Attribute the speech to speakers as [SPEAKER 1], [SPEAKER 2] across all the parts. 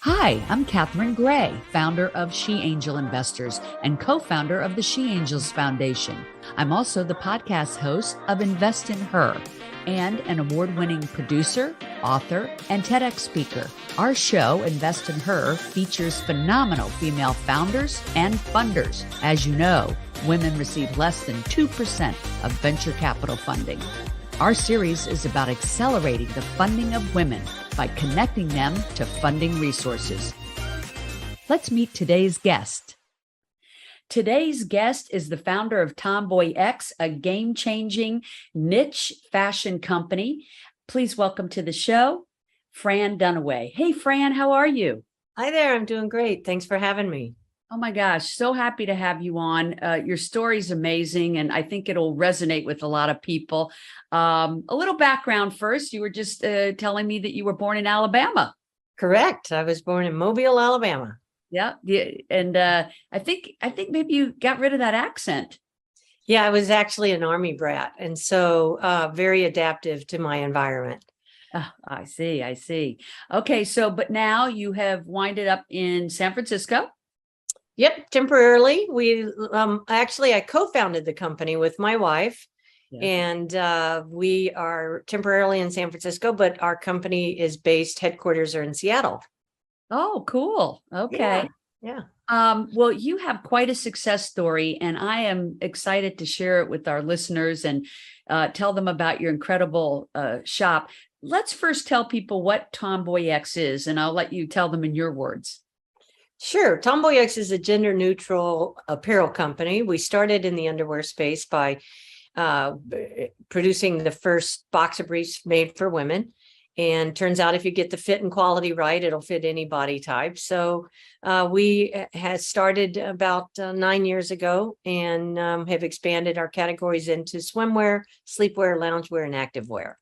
[SPEAKER 1] Hi, I'm Katherine Gray, founder of She Angel Investors and co-founder of the She Angels Foundation. I'm also the podcast host of Invest in Her and an award-winning producer, author, and TEDx speaker. Our show, Invest in Her, features phenomenal female founders and funders. As you know, women receive less than 2% of venture capital funding. Our series is about accelerating the funding of women by connecting them to funding resources. Let's meet today's guest. Today's guest is the founder of TomboyX, a game-changing niche fashion company. Please welcome to the show, Fran Dunaway. Hey, Fran, how are you?
[SPEAKER 2] Hi there, I'm doing great. Thanks for having me.
[SPEAKER 1] Oh my gosh, so happy to have you on. Your story's amazing, and I think it'll resonate with a lot of people. A little background first. You were just telling me that you were born in Alabama.
[SPEAKER 2] Correct. I was born in Mobile, Alabama.
[SPEAKER 1] Yeah. And I think maybe you got rid of that accent.
[SPEAKER 2] Yeah, I was actually an Army brat, and so very adaptive to my environment.
[SPEAKER 1] Oh, I see. Okay, but now you have winded up in San Francisco.
[SPEAKER 2] Yep, temporarily. I co-founded the company with my wife, and we are temporarily in San Francisco, but our company is headquarters are in Seattle.
[SPEAKER 1] Oh, cool. Okay.
[SPEAKER 2] Yeah.
[SPEAKER 1] Well, you have quite a success story, and I am excited to share it with our listeners and tell them about your incredible shop. Let's first tell people what TomboyX is, and I'll let you tell them in your words.
[SPEAKER 2] Sure. TomboyX is a gender neutral apparel company. We started in the underwear space by producing the first boxer briefs made for women. And turns out if you get the fit and quality right, it'll fit any body type. So we had started about 9 years ago and have expanded our categories into swimwear, sleepwear, loungewear, and activewear.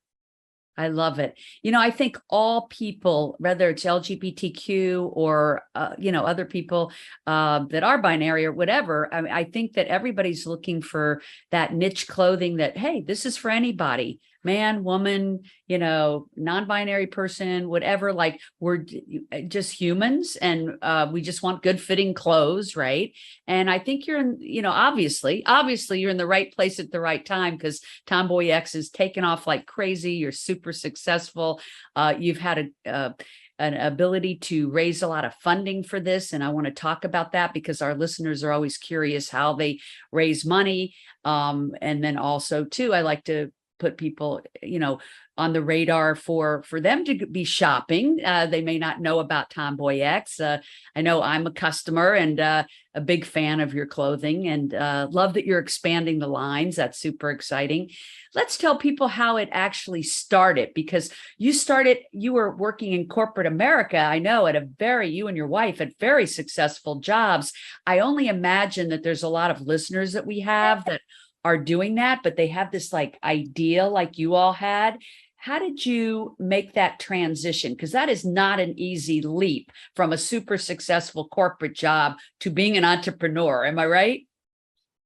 [SPEAKER 1] I love it. I think all people, whether it's LGBTQ or, other people that are binary or whatever, I think that everybody's looking for that niche clothing that, hey, this is for anybody, man, woman, non-binary person, whatever, like we're just humans and we just want good fitting clothes. Right. And I think you're in, obviously you're in the right place at the right time because TomboyX is taking off like crazy. You're super successful. You've had an ability to raise a lot of funding for this. And I want to talk about that because our listeners are always curious how they raise money. And then also too, I like to put people, on the radar for them to be shopping. They may not know about TomboyX. I know I'm a customer and a big fan of your clothing and love that you're expanding the lines. That's super exciting. Let's tell people how it actually started, because you were working in corporate America. I know you and your wife had very successful jobs. I only imagine that there's a lot of listeners that we have that are doing that, but they have this like idea like you all had. How did you make that transition? Because that is not an easy leap from a super successful corporate job to being an entrepreneur. Am I right?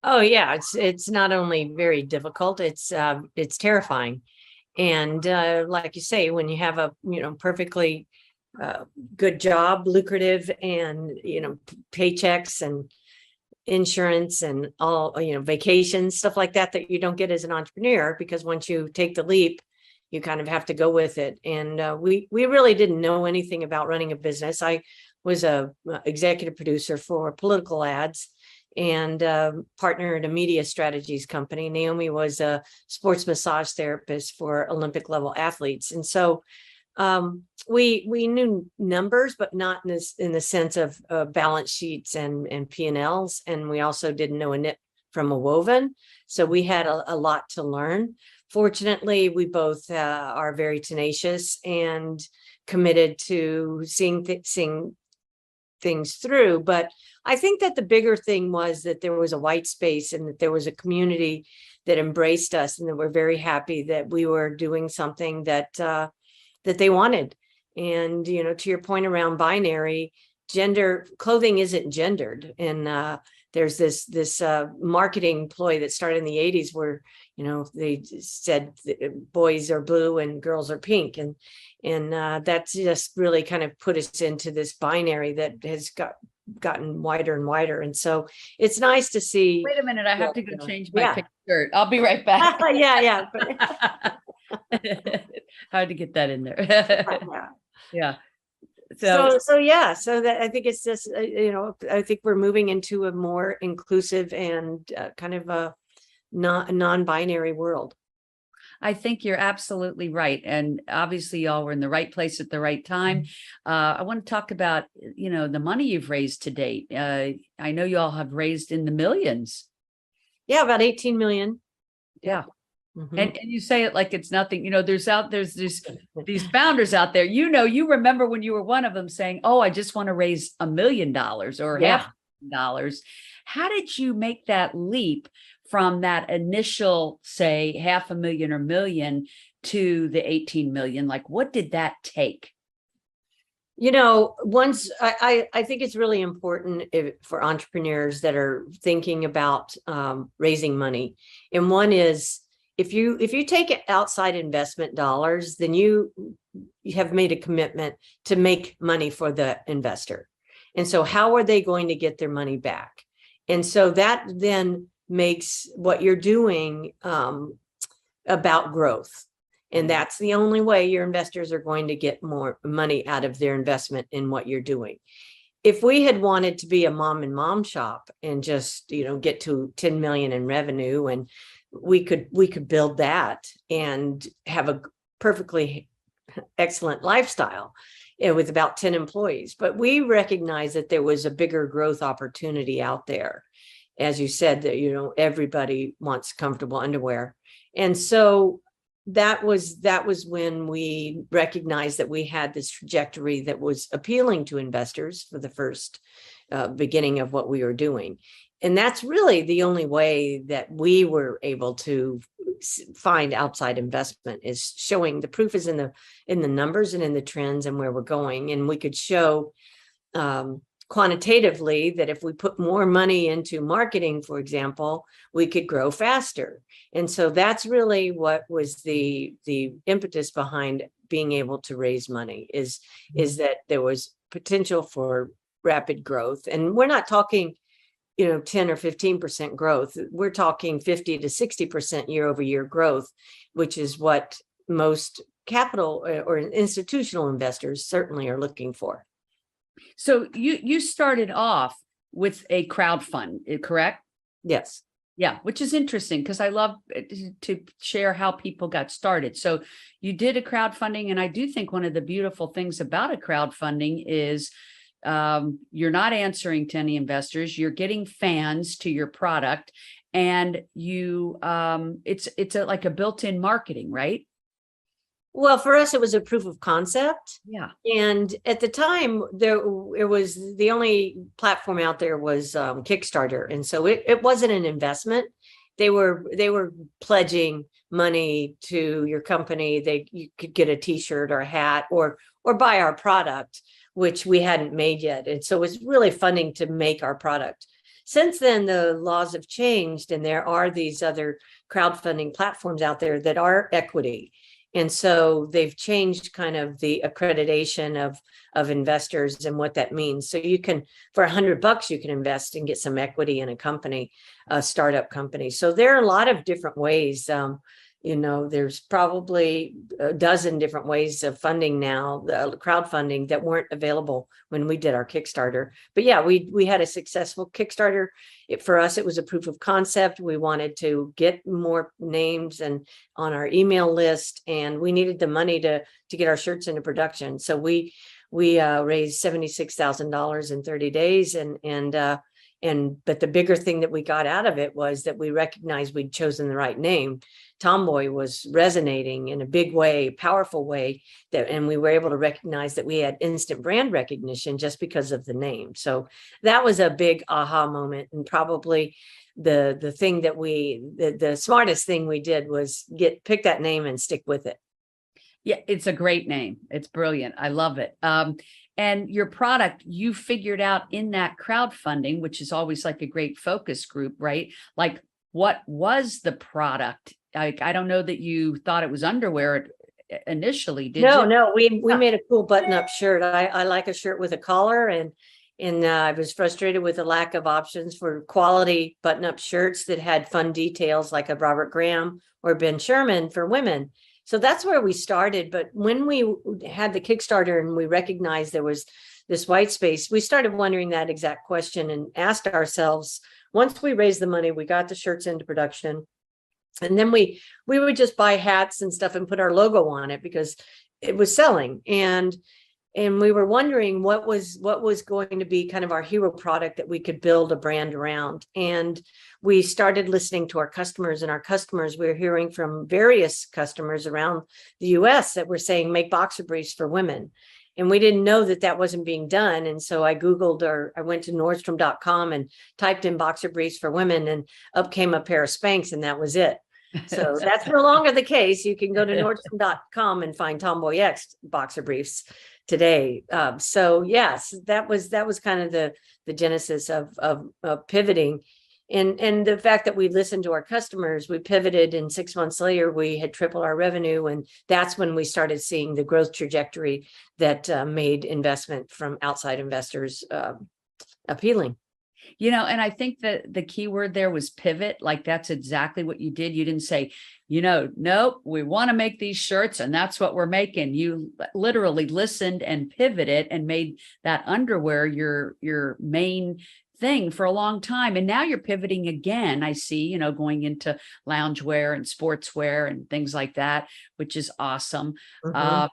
[SPEAKER 2] Oh yeah, it's not only very difficult, it's terrifying. And like you say, when you have a perfectly good job, lucrative, and paychecks and insurance and all vacations, stuff like that you don't get as an entrepreneur, because once you take the leap, you kind of have to go with it. And we really didn't know anything about running a business. I was a executive producer for political ads and partner at a media strategies company. Naomi was a sports massage therapist for Olympic level athletes. And so we knew numbers, but not in the sense of balance sheets and P&Ls. And we also didn't know a knit from a woven. So we had a lot to learn. Fortunately, we both are very tenacious and committed to seeing things through. But I think that the bigger thing was that there was a white space and that there was a community that embraced us and that we're very happy that we were doing something that they wanted. And, to your point around binary, clothing isn't gendered. And there's this marketing ploy that started in the 80s where, they said boys are blue and girls are pink. And that's just really kind of put us into this binary that has gotten wider and wider. And so it's nice to see.
[SPEAKER 1] Wait a minute, I have to go change my pink shirt. I'll be right back.
[SPEAKER 2] Yeah.
[SPEAKER 1] Hard to get that in there. Yeah.
[SPEAKER 2] So that I think it's just, I think we're moving into a more inclusive and kind of a non-binary world.
[SPEAKER 1] I think you're absolutely right. And obviously y'all were in the right place at the right time. I want to talk about, the money you've raised to date. I know y'all have raised in the millions.
[SPEAKER 2] Yeah, about 18 million.
[SPEAKER 1] Yeah. Mm-hmm. And you say it like it's nothing, there's these founders out there, you remember when you were one of them saying, oh, I just want to raise $1 million or $500,000. How did you make that leap from that initial, say, $500,000 or $1 million to the 18 million? Like, what did that take?
[SPEAKER 2] Once I think it's really important for entrepreneurs that are thinking about raising money. And one is, if you take outside investment dollars, then you have made a commitment to make money for the investor. And so how are they going to get their money back? And so that then makes what you're doing about growth. And that's the only way your investors are going to get more money out of their investment in what you're doing. If we had wanted to be a mom and mom shop and just, get to 10 million in revenue, and we could build that and have a perfectly excellent lifestyle with about 10 employees. But we recognized that there was a bigger growth opportunity out there. As you said, that, everybody wants comfortable underwear. And so that was when we recognized that we had this trajectory that was appealing to investors for the first beginning of what we were doing. And that's really the only way that we were able to find outside investment, is showing the proof is in the numbers and in the trends and where we're going. And we could show quantitatively that if we put more money into marketing, for example, we could grow faster. And so that's really what was the impetus behind being able to raise money, is that there was potential for rapid growth. And we're not talking 10 or 15% growth. We're talking 50 to 60% year over year growth, which is what most capital or institutional investors certainly are looking for.
[SPEAKER 1] So you started off with a crowdfund, correct?
[SPEAKER 2] Yes.
[SPEAKER 1] Yeah, which is interesting because I love to share how people got started. So you did a crowdfunding, and I do think one of the beautiful things about a crowdfunding is you're not answering to any investors, you're getting fans to your product, and you it's like a built-in marketing, right?
[SPEAKER 2] Well, for us, it was a proof of concept.
[SPEAKER 1] Yeah.
[SPEAKER 2] And at the time, it was the only platform out there was Kickstarter. And so it wasn't an investment. They were pledging money to your company. You could get a t-shirt or a hat or buy our product, which we hadn't made yet. And so it was really funding to make our product. Since then, the laws have changed, and there are these other crowdfunding platforms out there that are equity. And so they've changed kind of the accreditation of investors and what that means. So you can, for $100, you can invest and get some equity in a company, a startup company. So there are a lot of different ways. There's probably a dozen different ways of funding now, the crowdfunding, that weren't available when we did our Kickstarter. But yeah, we had a successful Kickstarter. For us, it was a proof of concept. We wanted to get more names and on our email list, and we needed the money to get our shirts into production. So we raised $76,000 in 30 days, but the bigger thing that we got out of it was that we recognized we'd chosen the right name. Tomboy was resonating in a big way, powerful way, and we were able to recognize that we had instant brand recognition just because of the name. So that was a big aha moment, and probably the thing that the smartest thing we did was pick that name and stick with it.
[SPEAKER 1] Yeah, it's a great name. It's brilliant. I love it. And your product, you figured out in that crowdfunding, which is always like a great focus group, right? Like, what was the product I don't know that you thought it was underwear initially, did
[SPEAKER 2] No,
[SPEAKER 1] you?
[SPEAKER 2] no, we
[SPEAKER 1] Yeah.
[SPEAKER 2] made a cool button-up shirt. I like a shirt with a collar, and I was frustrated with the lack of options for quality button-up shirts that had fun details like a Robert Graham or Ben Sherman for women. So that's where we started. But when we had the Kickstarter and we recognized there was this white space, we started wondering that exact question and asked ourselves, once we raised the money, we got the shirts into production. And then we would just buy hats and stuff and put our logo on it because it was selling. And we were wondering what was going to be kind of our hero product that we could build a brand around. And we started listening to our customers, and our customers, we were hearing from various customers around the US that were saying, make boxer briefs for women. And we didn't know that that wasn't being done. And so I Googled, or I went to Nordstrom.com and typed in boxer briefs for women, and up came a pair of Spanx, and that was it. So that's no longer the case. You can go to Nordstrom.com and find TomboyX boxer briefs today. So yes, that was kind of the genesis of pivoting. And the fact that we listened to our customers, we pivoted, and 6 months later, we had tripled our revenue. And that's when we started seeing the growth trajectory that made investment from outside investors appealing.
[SPEAKER 1] And I think that the key word there was pivot. Like, that's exactly what you did. You didn't say, nope, we want to make these shirts and that's what we're making. You literally listened and pivoted and made that underwear your main thing for a long time. And now you're pivoting again. I see, going into loungewear and sportswear and things like that, which is awesome.
[SPEAKER 2] Mhm.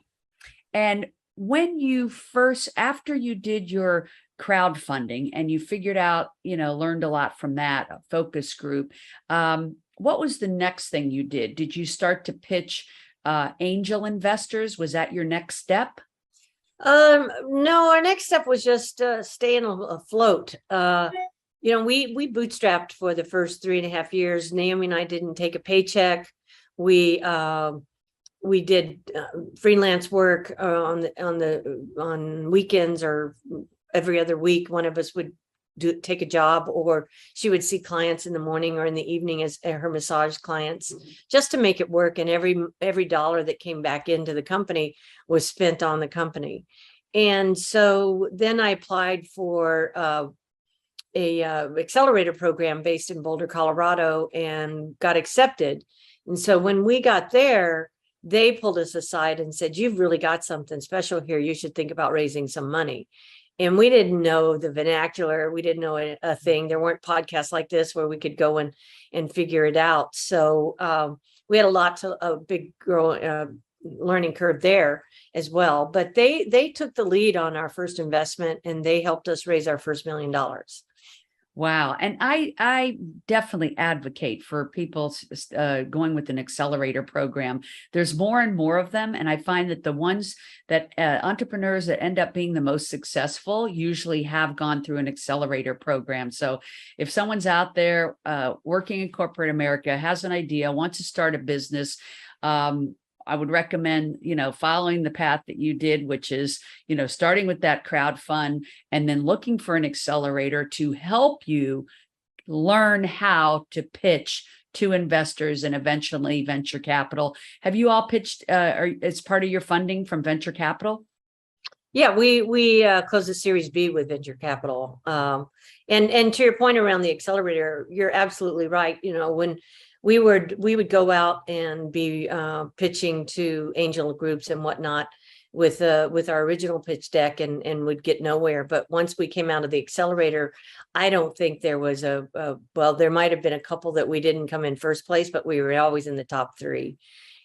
[SPEAKER 1] And when you first, after you did your crowdfunding and you figured out, learned a lot from that, a focus group, what was the next thing you did? Did you start to pitch angel investors? Was that your next step?
[SPEAKER 2] No, our next step was just staying afloat. We bootstrapped for the first 3.5 years. Naomi and I didn't take a paycheck. We did freelance work on weekends, or every other week. One of us would take a job, or she would see clients in the morning or in the evening as her massage clients, just to make it work. And every dollar that came back into the company was spent on the company. And so then I applied for a accelerator program based in Boulder, Colorado, and got accepted. And so when we got there, they pulled us aside and said, you've really got something special here. You should think about raising some money. And we didn't know the vernacular. We didn't know a thing. There weren't podcasts like this where we could go and figure it out. So we had a big learning curve there as well. But they took the lead on our first investment, and they helped us raise our first $1 million.
[SPEAKER 1] Wow. And I definitely advocate for people going with an accelerator program. There's more and more of them. And I find that the ones that entrepreneurs that end up being the most successful usually have gone through an accelerator program. So if someone's out there working in corporate America, has an idea, wants to start a business, I would recommend, following the path that you did, which is, starting with that crowd fund and then looking for an accelerator to help you learn how to pitch to investors and eventually venture capital. Have you all pitched as part of your funding from venture capital?
[SPEAKER 2] Yeah, we closed a Series B with venture capital. And to your point around the accelerator, you're absolutely right. When we would go out and be pitching to angel groups and whatnot with our original pitch deck, and would get nowhere. But once we came out of the accelerator, I don't think there was well, there might have been a couple that we didn't come in first place, but we were always in the top 3.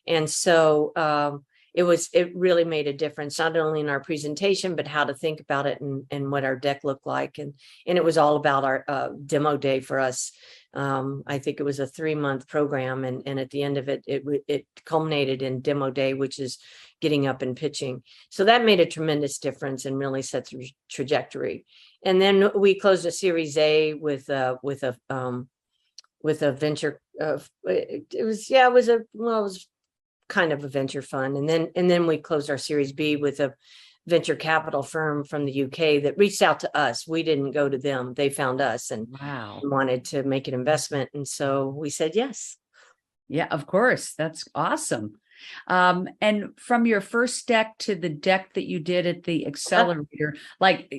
[SPEAKER 2] And so it really made a difference, not only in our presentation, but how to think about it and what our deck looked like. And it was all about our demo day for us. I think it was a 3-month program. And at the end of it culminated in demo day, which is getting up and pitching. So that made a tremendous difference and really set the trajectory. And then we closed a Series A with a venture. It was kind of a venture fund. And then we closed our Series B with a venture capital firm from the UK that reached out to us. We didn't go to them. They found us and
[SPEAKER 1] Wow.
[SPEAKER 2] wanted to make an investment. And so we said yes.
[SPEAKER 1] Yeah, of course. That's awesome. And from your first deck to the deck that you did at the accelerator, like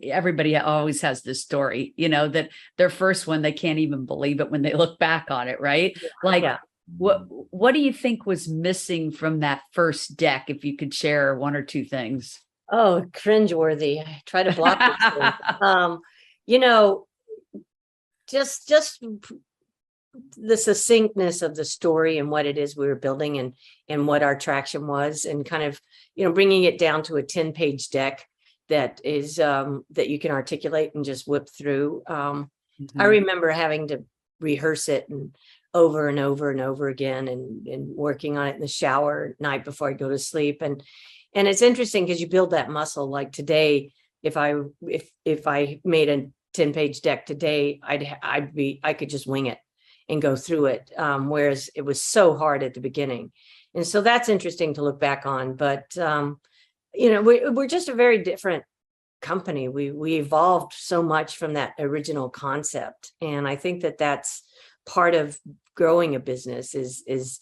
[SPEAKER 1] everybody always has this story, that their first one, they can't even believe it when they look back on it, right? Like,
[SPEAKER 2] Yeah.
[SPEAKER 1] what do you think was missing from that first deck? If you could share one or two things.
[SPEAKER 2] Oh, cringeworthy. I try to block these things. You know, just the succinctness of the story and what it is we were building, and what our traction was, and kind of, bringing it down to a 10-page deck that is that you can articulate and just whip through. I remember having to rehearse it and over and over and over again, and working on it in the shower at night before I go to sleep. And it's interesting because you build that muscle. Like today, if I made a 10-page deck today, I could just wing it and go through it. Whereas it was so hard at the beginning. And so that's interesting to look back on. But we're just a very different company. We evolved so much from that original concept. And I think that that's part of growing a business, is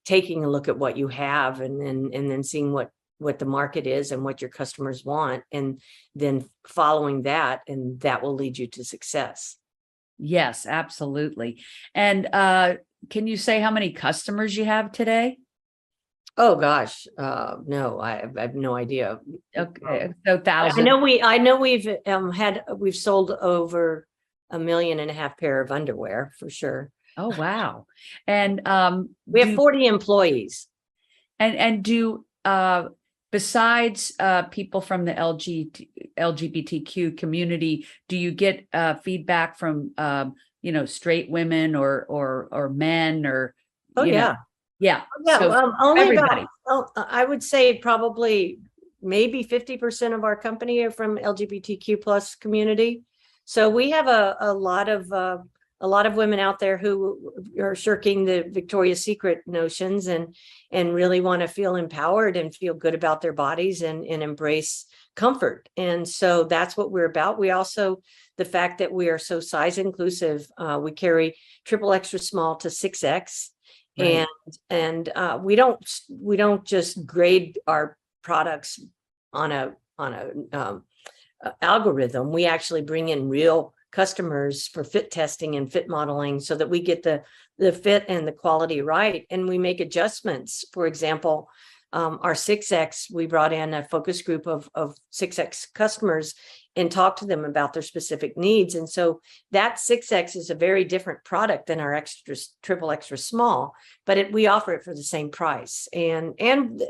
[SPEAKER 2] taking a look at what you have, and then seeing what the market is and what your customers want, and then following that, and that will lead you to success.
[SPEAKER 1] Yes, absolutely. And can you say how many customers you have today?
[SPEAKER 2] Oh gosh, no, I have no idea.
[SPEAKER 1] Okay, so
[SPEAKER 2] I
[SPEAKER 1] thousand.
[SPEAKER 2] know we've sold over 1.5 million pair of underwear for sure.
[SPEAKER 1] Oh, wow. And
[SPEAKER 2] We have 40 employees.
[SPEAKER 1] And do besides people from the LGBTQ community, do you get feedback from straight women or men, or
[SPEAKER 2] Oh yeah.
[SPEAKER 1] Yeah.
[SPEAKER 2] Yeah,
[SPEAKER 1] So
[SPEAKER 2] only
[SPEAKER 1] everybody.
[SPEAKER 2] I would say probably maybe 50% of our company are from LGBTQ plus community. So we have a lot of women out there who are shirking the Victoria's Secret notions, and really want to feel empowered and feel good about their bodies, and embrace comfort. And so that's what we're about. We also, the fact that we are so size inclusive, we carry triple extra small to 6X.
[SPEAKER 1] Right.
[SPEAKER 2] And we don't just grade our products on a algorithm. We actually bring in real customers for fit testing and fit modeling, so that we get the fit and the quality right, and we make adjustments. For example, our 6X, we brought in a focus group of 6X customers and talked to them about their specific needs. And so that 6X is a very different product than our triple extra small, but we offer it for the same price. And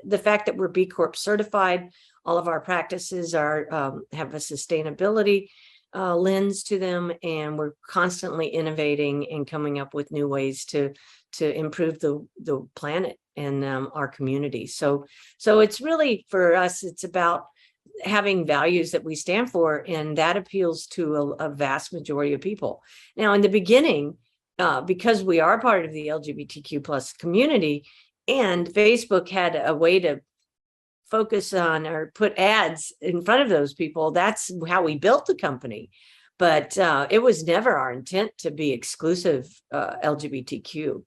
[SPEAKER 2] the fact that we're B Corp certified, all of our practices have a sustainability lens to them, and we're constantly innovating and coming up with new ways to improve the planet and our community. So it's really, for us, it's about having values that we stand for, and that appeals to a vast majority of people. Now, in the beginning, because we are part of the LGBTQ plus community, and Facebook had a way to focus on or put ads in front of those people, that's how we built the company. But it was never our intent to be exclusive LGBTQ.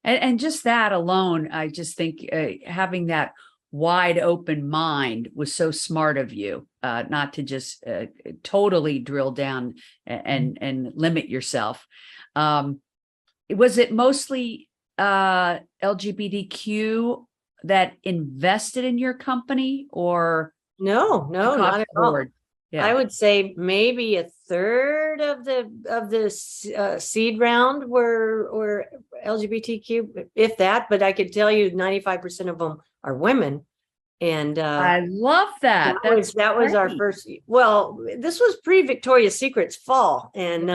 [SPEAKER 1] And just that alone, I just think having that wide open mind was so smart of you, not to just totally drill down and limit yourself. Was it mostly LGBTQ that invested in your company, or
[SPEAKER 2] No, not at all.
[SPEAKER 1] Yeah.
[SPEAKER 2] I would say maybe a third of the seed round were LGBTQ, if that. But I could tell you 95% of them are women. And
[SPEAKER 1] I love that.
[SPEAKER 2] That was our first. Well, this was pre-Victoria's Secret's fall, and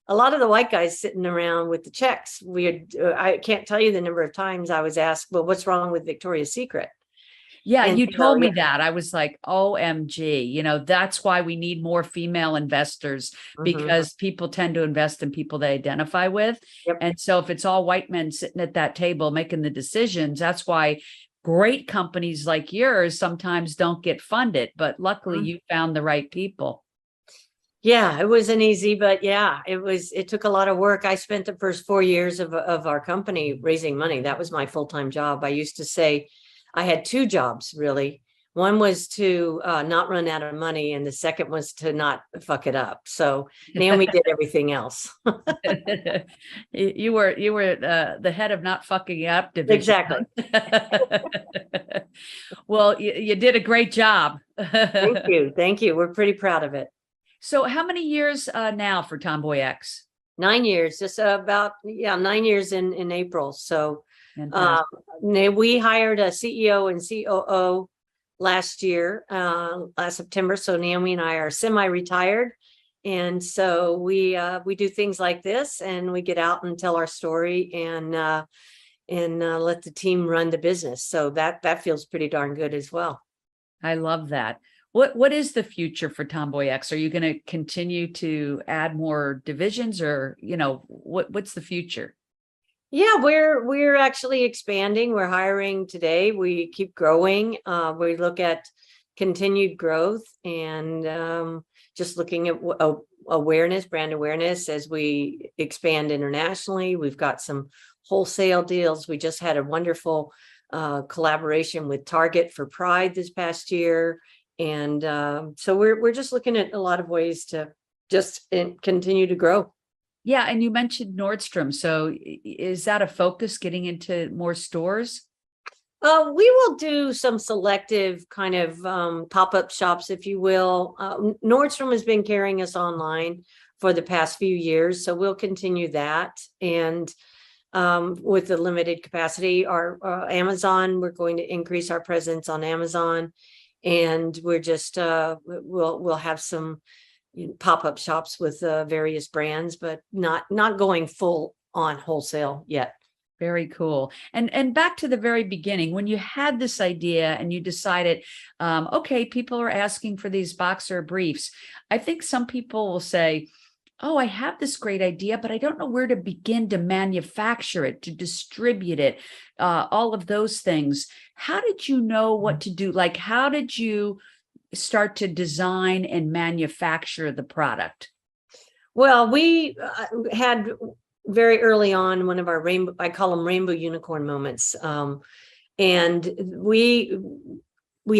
[SPEAKER 2] a lot of the white guys sitting around with the checks. I can't tell you the number of times I was asked, "Well, what's wrong with Victoria's Secret?"
[SPEAKER 1] Yeah, and you told me that. I was like, OMG, that's why we need more female investors, because people tend to invest in people they identify with.
[SPEAKER 2] Yep.
[SPEAKER 1] And so if it's all white men sitting at that table making the decisions, that's why great companies like yours sometimes don't get funded. But luckily you found the right people.
[SPEAKER 2] Yeah, it wasn't easy, but yeah, it took a lot of work. I spent the first 4 years of our company raising money. That was my full-time job. I used to say I had two jobs really. One was to not run out of money, and the second was to not fuck it up. So Naomi did everything else.
[SPEAKER 1] You were the head of not fucking up division.
[SPEAKER 2] Exactly.
[SPEAKER 1] Well, you did a great job.
[SPEAKER 2] Thank you. Thank you. We're pretty proud of it.
[SPEAKER 1] So how many years now for TomboyX?
[SPEAKER 2] 9 years, just about, yeah, 9 years in April. So
[SPEAKER 1] Fantastic.
[SPEAKER 2] we hired a CEO and COO last year, last September. So Naomi and I are semi-retired. And so we do things like this, and we get out and tell our story and let the team run the business. So that feels pretty darn good as well.
[SPEAKER 1] I love that. What is the future for TomboyX? Are you going to continue to add more divisions, or, what's the future?
[SPEAKER 2] Yeah, we're actually expanding. We're hiring today. We keep growing. We look at continued growth and just looking at awareness, brand awareness as we expand internationally. We've got some wholesale deals. We just had a wonderful collaboration with Target for Pride this past year. And so we're just looking at a lot of ways to just continue to grow.
[SPEAKER 1] Yeah, and you mentioned Nordstrom. So is that a focus, getting into more stores?
[SPEAKER 2] We will do some selective kind of pop-up shops, if you will. Nordstrom has been carrying us online for the past few years, so we'll continue that. And with the limited capacity, our Amazon, we're going to increase our presence on Amazon, and we're just we'll have some pop-up shops with various brands, but not going full on wholesale yet.
[SPEAKER 1] Very cool. And back to the very beginning, when you had this idea and you decided, okay, people are asking for these boxer briefs. I think some people will say, oh, I have this great idea, but I don't know where to begin to manufacture it, to distribute it, all of those things. How did you know what to do? Like, how did you start to design and manufacture the product?
[SPEAKER 2] Well, we had very early on one of our rainbow, I call them rainbow unicorn moments. And we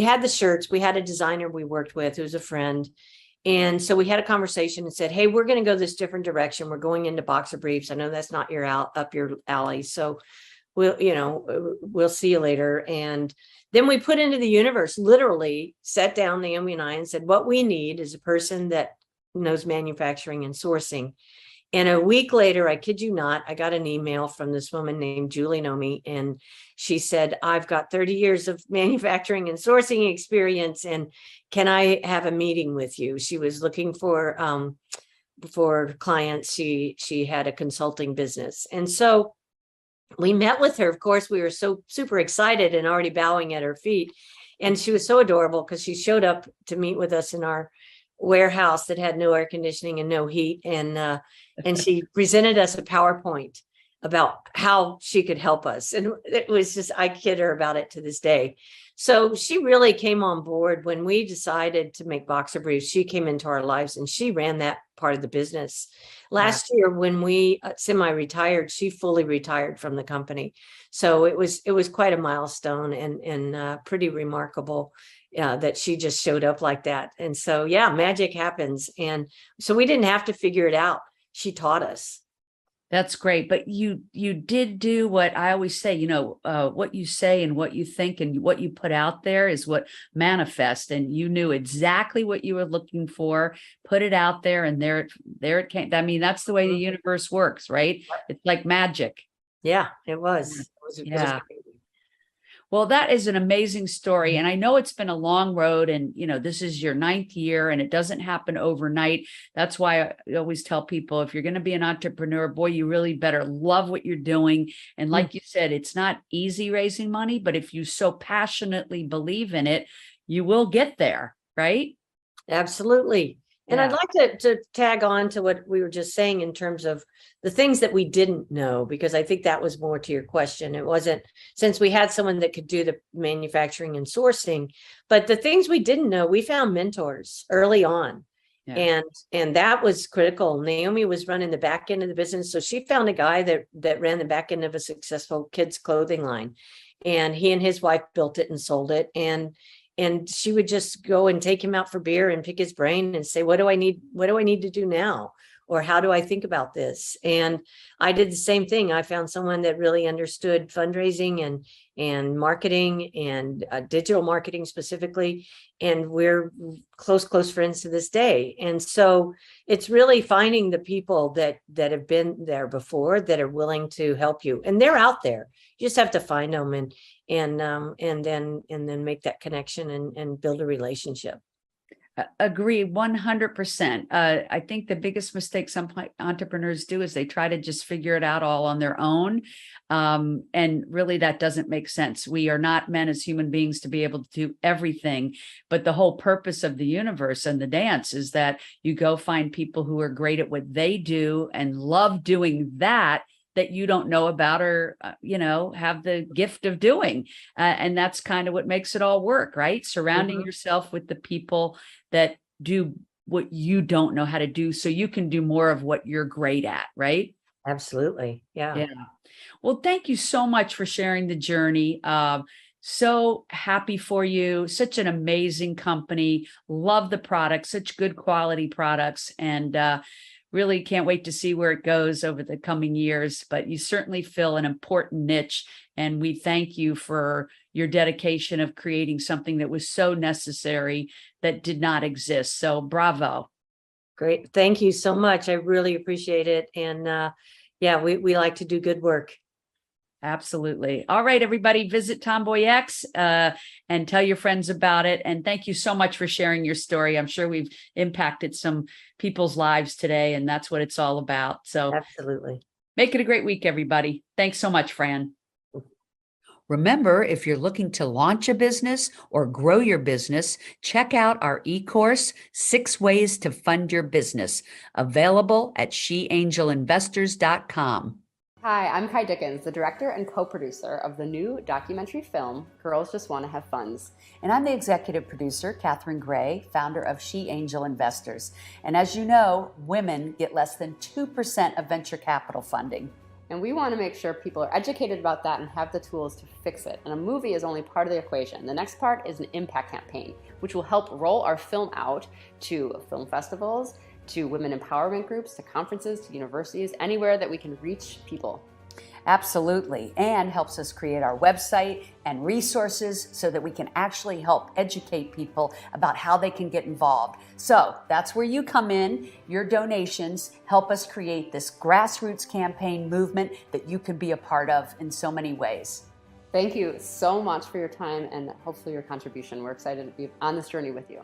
[SPEAKER 2] had the shirts. We had a designer we worked with who's a friend. And so we had a conversation and said, hey, we're going to go this different direction. We're going into boxer briefs. I know that's not up your alley. So we'll see you later. And then we put into the universe, literally sat down, Naomi and I, and said, what we need is a person that knows manufacturing and sourcing. And a week later, I kid you not, I got an email from this woman named Julie Nomi, and she said, I've got 30 years of manufacturing and sourcing experience, and can I have a meeting with you? She was looking for clients. She had a consulting business. And so we met with her. Of course, we were so super excited and already bowing at her feet. And she was so adorable because she showed up to meet with us in our warehouse that had no air conditioning and no heat. And she presented us a PowerPoint about how she could help us. And it was just, I kid her about it to this day. So she really came on board when we decided to make boxer briefs. She came into our lives and she ran that part of the business. Last year, when we semi-retired, she fully retired from the company. So it was quite a milestone and pretty remarkable that she just showed up like that. And so, yeah, magic happens. And so we didn't have to figure it out. She taught us.
[SPEAKER 1] That's great. But you did do what I always say, what you say and what you think and what you put out there is what manifests. And you knew exactly what you were looking for, put it out there, and there it came. I mean, that's the way the universe works, right? It's like magic.
[SPEAKER 2] Yeah, it was. It was
[SPEAKER 1] Well, that is an amazing story. And I know it's been a long road, and, this is your 9th year and it doesn't happen overnight. That's why I always tell people, if you're going to be an entrepreneur, boy, you really better love what you're doing. And like you said, it's not easy raising money, but if you so passionately believe in it, you will get there, right?
[SPEAKER 2] Absolutely. And
[SPEAKER 1] Yeah.
[SPEAKER 2] I'd like to tag on to what we were just saying in terms of the things that we didn't know, because I think that was more to your question. It wasn't, since we had someone that could do the manufacturing and sourcing, but the things we didn't know, we found mentors early on.
[SPEAKER 1] Yeah.
[SPEAKER 2] And that was critical. Naomi was running the back end of the business. So she found a guy that ran the back end of a successful kids clothing line. And he and his wife built it and sold it. And she would just go and take him out for beer and pick his brain and say, what do I need? What do I need to do now? Or how do I think about this? And I did the same thing. I found someone that really understood fundraising and marketing and digital marketing specifically. And we're close friends to this day. And so it's really finding the people that have been there before that are willing to help you. And they're out there. You just have to find them and then make that connection and build a relationship.
[SPEAKER 1] Agree 100%. I think the biggest mistake some entrepreneurs do is they try to just figure it out all on their own. And really that doesn't make sense. We are not meant as human beings to be able to do everything, but the whole purpose of the universe and the dance is that you go find people who are great at what they do and love doing that you don't know about or, have the gift of doing. And that's kind of what makes it all work, right? Surrounding yourself with the people that do what you don't know how to do so you can do more of what you're great at, right?
[SPEAKER 2] Absolutely. Yeah.
[SPEAKER 1] Yeah. Well, thank you so much for sharing the journey. So happy for you. Such an amazing company. Love the products, such good quality products. And, really can't wait to see where it goes over the coming years, but you certainly fill an important niche. And we thank you for your dedication of creating something that was so necessary that did not exist. So bravo.
[SPEAKER 2] Great. Thank you so much. I really appreciate it. And yeah, we like to do good work.
[SPEAKER 1] Absolutely. All right, everybody, visit TomboyX and tell your friends about it. And thank you so much for sharing your story. I'm sure we've impacted some people's lives today, and that's what it's all about. So
[SPEAKER 2] Absolutely.
[SPEAKER 1] Make it a great week, everybody. Thanks so much, Fran. Remember, if you're looking to launch a business or grow your business, check out our e-course, 6 Ways to Fund Your Business, available at sheangelinvestors.com.
[SPEAKER 3] Hi, I'm Kai Dickens, the director and co-producer of the new documentary film, Girls Just Want to Have Funds.
[SPEAKER 1] And I'm the executive producer, Catherine Gray, founder of She Angel Investors. And as you know, women get less than 2% of venture capital funding.
[SPEAKER 3] And we want to make sure people are educated about that and have the tools to fix it. And a movie is only part of the equation. The next part is an impact campaign, which will help roll our film out to film festivals, to women empowerment groups, to conferences, to universities, anywhere that we can reach people.
[SPEAKER 1] Absolutely, and helps us create our website and resources so that we can actually help educate people about how they can get involved. So that's where you come in. Your donations help us create this grassroots campaign movement that you can be a part of in so many ways.
[SPEAKER 3] Thank you so much for your time and hopefully your contribution. We're excited to be on this journey with you.